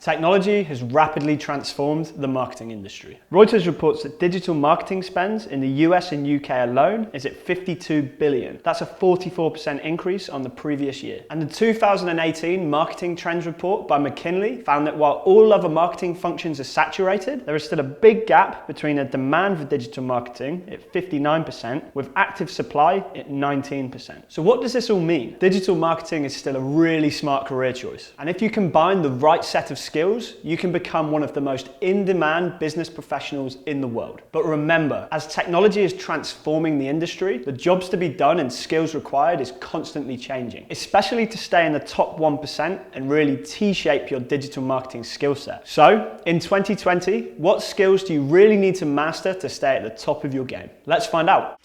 Technology has rapidly transformed the marketing industry. Reuters reports that digital marketing spends in the US and UK alone is at 52 billion. That's a 44% increase on the previous year. And the 2018 Marketing Trends report by McKinsey found that while all other marketing functions are saturated, there is still a big gap between a demand for digital marketing at 59% with active supply at 19%. So what does this all mean? Digital marketing is still a really smart career choice. And if you combine the right set of skills, you can become one of the most in-demand business professionals in the world. But remember, as technology is transforming the industry, the jobs to be done and skills required is constantly changing, especially to stay in the top 1% and really T-shape your digital marketing skill set. So, in 2020, what skills do you really need to master to stay at the top of your game? Let's find out.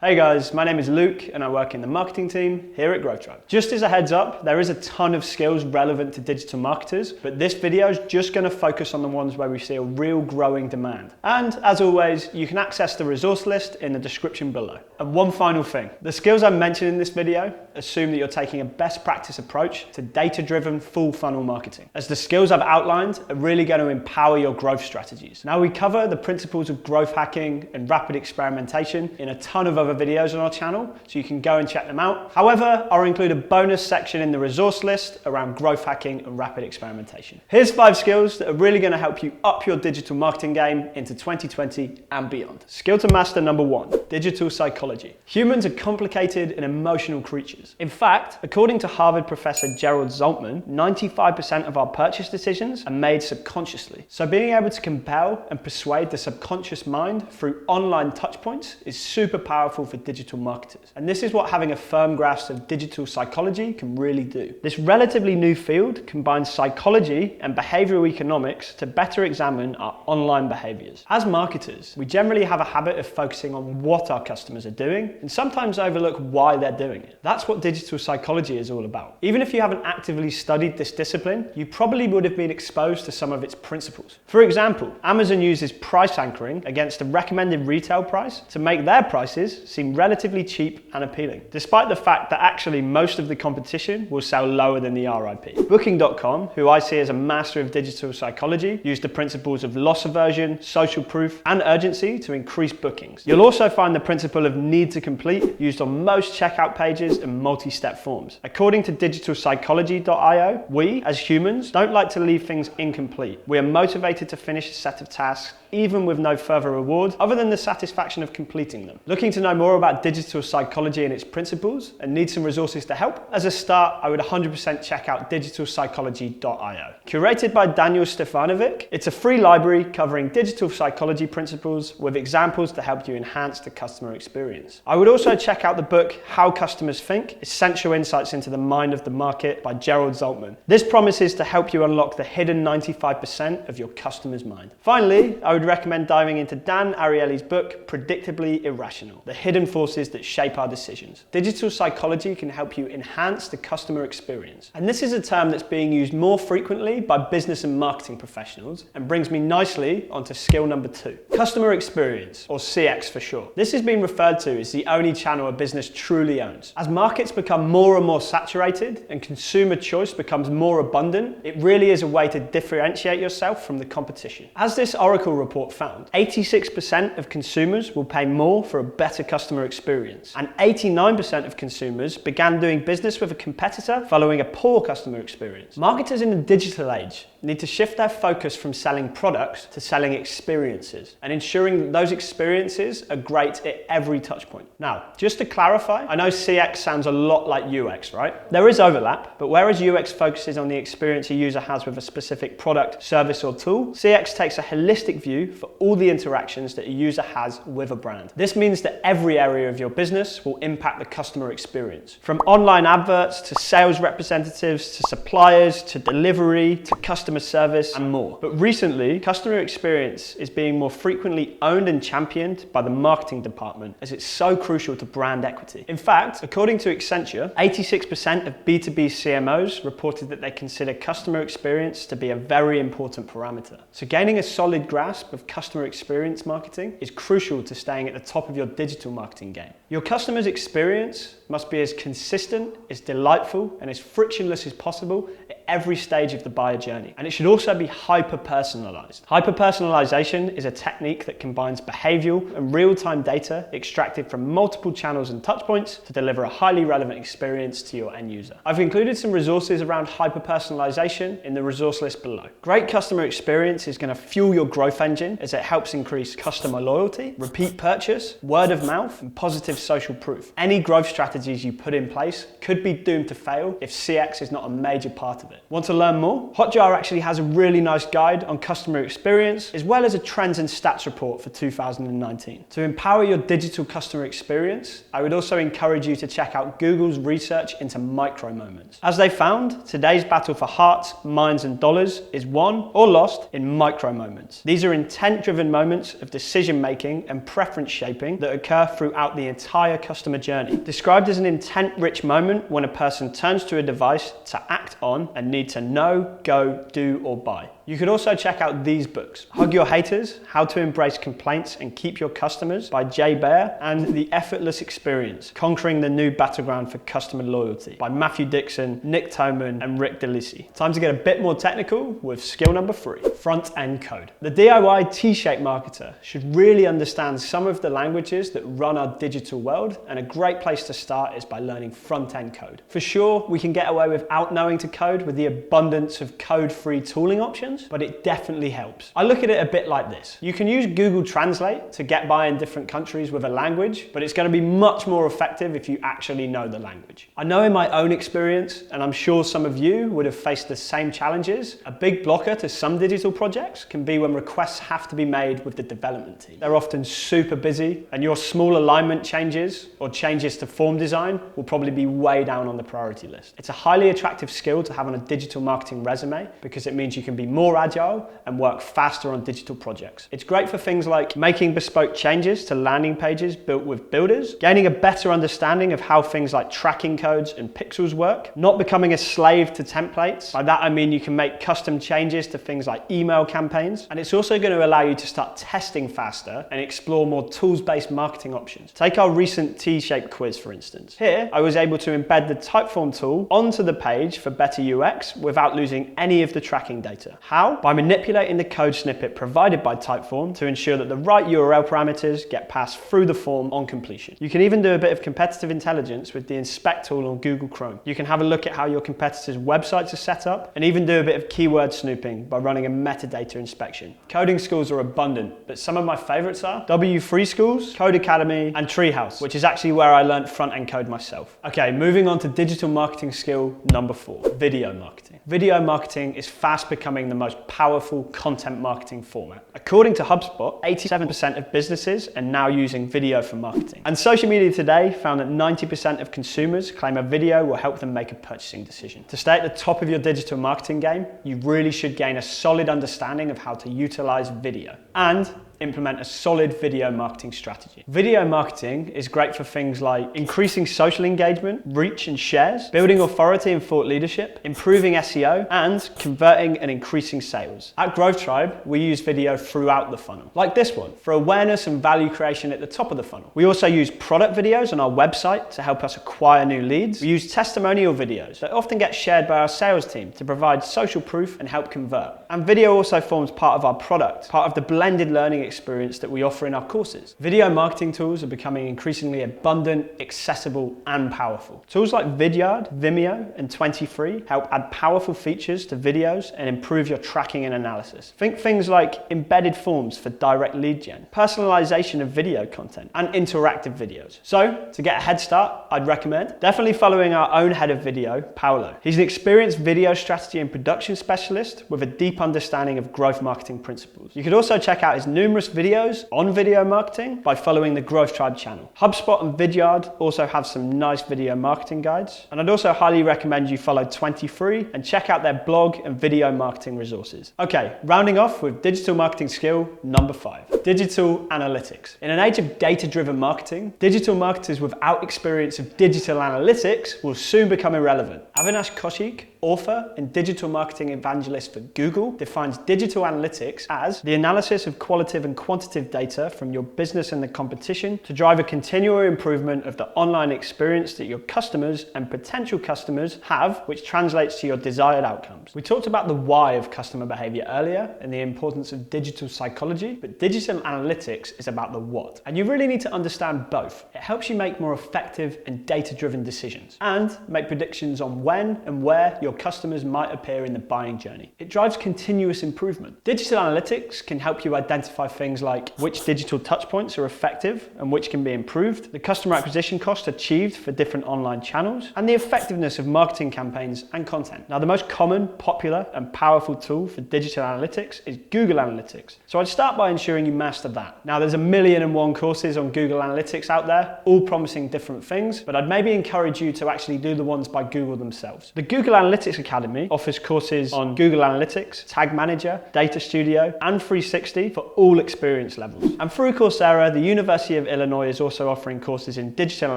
Hey guys, my name is Luke and I work in the marketing team here at Growth Tribe. Just as a heads up, there is a ton of skills relevant to digital marketers, but this video is just going to focus on the ones where we see a real growing demand. And as always, you can access the resource list in the description below. And one final thing, the skills I mentioned in this video assume that you're taking a best practice approach to data-driven full funnel marketing, as the skills I've outlined are really going to empower your growth strategies. Now we cover the principles of growth hacking and rapid experimentation in a ton of other videos on our channel, so you can go and check them out. However, I'll include a bonus section in the resource list around growth hacking and rapid experimentation. Here's 5 skills that are really going to help you up your digital marketing game into 2020 and beyond. Skill to master number 1, digital psychology. Humans are complicated and emotional creatures. In fact, according to Harvard professor Gerald Zaltman, 95% of our purchase decisions are made subconsciously. So being able to compel and persuade the subconscious mind through online touchpoints is super powerful for digital marketers. And this is what having a firm grasp of digital psychology can really do. This relatively new field combines psychology and behavioral economics to better examine our online behaviors. As marketers, we generally have a habit of focusing on what our customers are doing and sometimes overlook why they're doing it. That's what digital psychology is all about. Even if you haven't actively studied this discipline, you probably would have been exposed to some of its principles. For example, Amazon uses price anchoring against a recommended retail price to make their prices seem relatively cheap and appealing, despite the fact that actually most of the competition will sell lower than the RIP. Booking.com, who I see as a master of digital psychology, used the principles of loss aversion, social proof, and urgency to increase bookings. You'll also find the principle of need to complete used on most checkout pages and multi-step forms. According to digitalpsychology.io, we, as humans, don't like to leave things incomplete. We are motivated to finish a set of tasks even with no further reward other than the satisfaction of completing them. Looking to know more about digital psychology and its principles and need some resources to help? As a start, I would 100% check out digitalpsychology.io. Curated by Daniel Stefanovic, it's a free library covering digital psychology principles with examples to help you enhance the customer experience. I would also check out the book How Customers Think: Essential Insights into the Mind of the Market by Gerald Zaltman. This promises to help you unlock the hidden 95% of your customer's mind. Finally, I would recommend diving into Dan Ariely's book, Predictably Irrational: The Hidden Forces That Shape Our Decisions. Digital psychology can help you enhance the customer experience. And this is a term that's being used more frequently by business and marketing professionals and brings me nicely onto skill number 2, customer experience, or CX for short. This has been referred to as the only channel a business truly owns. As markets become more and more saturated and consumer choice becomes more abundant, it really is a way to differentiate yourself from the competition. As this Oracle report found, 86% of consumers will pay more for a better customer experience, and 89% of consumers began doing business with a competitor following a poor customer experience. Marketers in the digital age need to shift their focus from selling products to selling experiences and ensuring that those experiences are great at every touch point. Now, just to clarify, I know CX sounds a lot like UX, right? There is overlap, but whereas UX focuses on the experience a user has with a specific product, service, or tool, CX takes a holistic view for all the interactions that a user has with a brand. This means that every area of your business will impact the customer experience, from online adverts to sales representatives to suppliers to delivery to customer service and more. But recently, customer experience is being more frequently owned and championed by the marketing department as it's so crucial to brand equity. In fact, according to Accenture, 86% of B2B CMOs reported that they consider customer experience to be a very important parameter. So gaining a solid grasp grasp of customer experience marketing is crucial to staying at the top of your digital marketing game. Your customer's experience must be as consistent, as delightful, and as frictionless as possible at every stage of the buyer journey. And it should also be hyper-personalized. Hyper-personalization is a technique that combines behavioral and real-time data extracted from multiple channels and touchpoints to deliver a highly relevant experience to your end user. I've included some resources around hyper-personalization in the resource list below. Great customer experience is going to fuel your growth engine as it helps increase customer loyalty, repeat purchase, word of mouth, and positive social proof. Any growth strategies you put in place could be doomed to fail if CX is not a major part of it. Want to learn more? Hotjar actually has a really nice guide on customer experience, as well as a trends and stats report for 2019. To empower your digital customer experience, I would also encourage you to check out Google's research into micro moments. As they found, today's battle for hearts, minds, and dollars is won or lost in micro moments. These are intent-driven moments of decision-making and preference shaping that occur throughout the entire customer journey. Described as an intent-rich moment when a person turns to a device to act on and need to know, go, do, or buy. You could also check out these books: Hug Your Haters, How to Embrace Complaints and Keep Your Customers by Jay Baer, and The Effortless Experience, Conquering the New Battleground for Customer Loyalty by Matthew Dixon, Nick Toman, and Rick DeLisi. Time to get a bit more technical with skill number 3, Frontend Code. The DIY T-shaped marketer should really understand some of the languages that run our digital world, and a great place to start is by learning front-end code. For sure, we can get away without knowing to code with the abundance of code-free tooling options, but it definitely helps. I look at it a bit like this. You can use Google Translate to get by in different countries with a language, but it's going to be much more effective if you actually know the language. I know in my own experience, and I'm sure some of you would have faced the same challenges, a big blocker to some digital projects can be when requests have to be made with the development team. They're often super busy, and your small alignment changes or changes to form design will probably be way down on the priority list. It's a highly attractive skill to have on a digital marketing resume because it means you can be more agile and work faster on digital projects. It's great for things like making bespoke changes to landing pages built with builders, gaining a better understanding of how things like tracking codes and pixels work, not becoming a slave to templates. By that I mean you can make custom changes to things like email campaigns, and it's also going to allow you to start testing faster and explore more tools-based marketing options. Take our recent T-shaped quiz, for instance. Here, I was able to embed the Typeform tool onto the page for better UX without losing any of the tracking data. How? By manipulating the code snippet provided by Typeform to ensure that the right URL parameters get passed through the form on completion. You can even do a bit of competitive intelligence with the Inspect tool on Google Chrome. You can have a look at how your competitors' websites are set up and even do a bit of keyword snooping by running a metadata inspection. Coding schools are abundant, but some of my favorites are W3 Schools, Code Academy, and Treehouse, which is actually where I learned front-end code myself. Okay, moving on to digital marketing skill number 4, video marketing. Video marketing is fast becoming the most powerful content marketing format. According to HubSpot, 87% of businesses are now using video for marketing. And Social Media Today found that 90% of consumers claim a video will help them make a purchasing decision. To stay at the top of your digital marketing game, you really should gain a solid understanding of how to utilize video and implement a solid video marketing strategy. Video marketing is great for things like increasing social engagement, reach and shares, building authority and thought leadership, improving SEO, and converting and increasing sales. At Growth Tribe, we use video throughout the funnel, like this one, for awareness and value creation at the top of the funnel. We also use product videos on our website to help us acquire new leads. We use testimonial videos that often get shared by our sales team to provide social proof and help convert. And video also forms part of our product, part of the blended learning experience that we offer in our courses. Video marketing tools are becoming increasingly abundant, accessible, and powerful. Tools like Vidyard, Vimeo, and 23 help add powerful features to videos and improve your tracking and analysis. Think things like embedded forms for direct lead gen, personalization of video content, and interactive videos. So, to get a head start, I'd recommend definitely following our own head of video, Paolo. He's an experienced video strategy and production specialist with a deep understanding of growth marketing principles. You could also check out his numerous numerous videos on video marketing by following the Growth Tribe channel. HubSpot and Vidyard also have some nice video marketing guides. And I'd also highly recommend you follow 23 and check out their blog and video marketing resources. Okay, rounding off with digital marketing skill number 5, digital analytics. In an age of data-driven marketing, digital marketers without experience of digital analytics will soon become irrelevant. Avinash Kaushik, author and digital marketing evangelist for Google, defines digital analytics as the analysis of qualitative and quantitative data from your business and the competition to drive a continual improvement of the online experience that your customers and potential customers have, which translates to your desired outcomes. We talked about the why of customer behavior earlier and the importance of digital psychology, but digital analytics is about the what. And you really need to understand both. It helps you make more effective and data-driven decisions and make predictions on when and where your customers might appear in the buying journey. It drives continuous improvement. Digital analytics can help you identify things like which digital touchpoints are effective and which can be improved, the customer acquisition cost achieved for different online channels, and the effectiveness of marketing campaigns and content. Now, the most common, popular, and powerful tool for digital analytics is Google Analytics. So I'd start by ensuring you master that. Now, there's 1,000,001 courses on Google Analytics out there, all promising different things, but I'd maybe encourage you to actually do the ones by Google themselves. The Google Analytics Academy offers courses on Google Analytics, Tag Manager, Data Studio, and 360 for all experience levels. And through Coursera, the University of Illinois is also offering courses in digital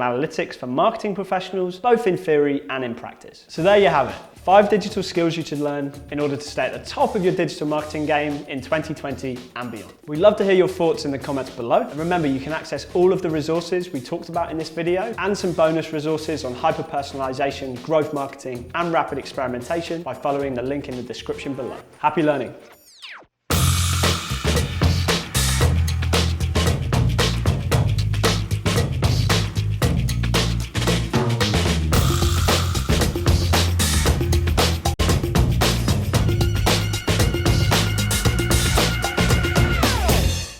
analytics for marketing professionals, both in theory and in practice. So there you have it. 5 digital skills you should learn in order to stay at the top of your digital marketing game in 2020 and beyond. We'd love to hear your thoughts in the comments below. And remember, you can access all of the resources we talked about in this video and some bonus resources on hyper-personalization, growth marketing, and rapid experimentation by following the link in the description below. Happy learning.